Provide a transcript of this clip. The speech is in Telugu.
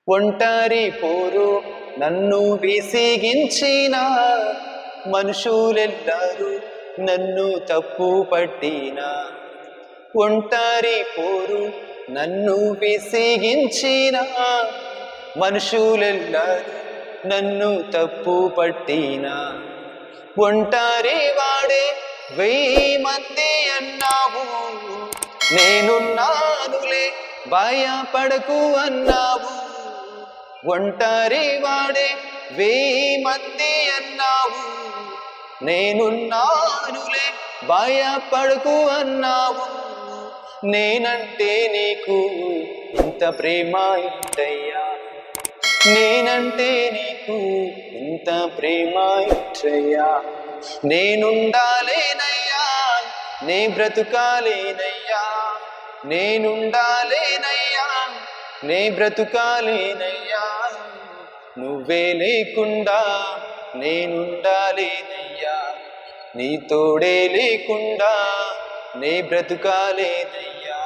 ఒంటరి పోరు నన్ను విసిగించిన మనుషులెల్లరూ నన్ను తప్పు పట్టిన. ఒంటరి పోరు నన్ను విసిగించిన మనుషులెల్లరూ నన్ను తప్పు పట్టిన. ఒంటరి వాడే 1000 మంది అన్నావు, నేనున్నానులే భయపడకు అన్నావు. ఒంటరి వాడే 1000 మంది అన్నావు, నేనున్నానులే భయపడకు అన్నావు. నేనంటే నీకు ఇంత ప్రేమ ఏంటయ్యా, నేనంటే నీకు ఇంత ప్రేమ ఏంటయ్యా. నేనుండాలేనయ్యా, నే బ్రతుకాలేనయ్యా, నేనుండాలేనయ్యా, నే బ్రతుకాలేనయ్యా. నువ్వే లేకుండా నేనుండాలేనయ్యా, నీ తోడే లేకుండా నే బ్రతుకాలేనయ్యా.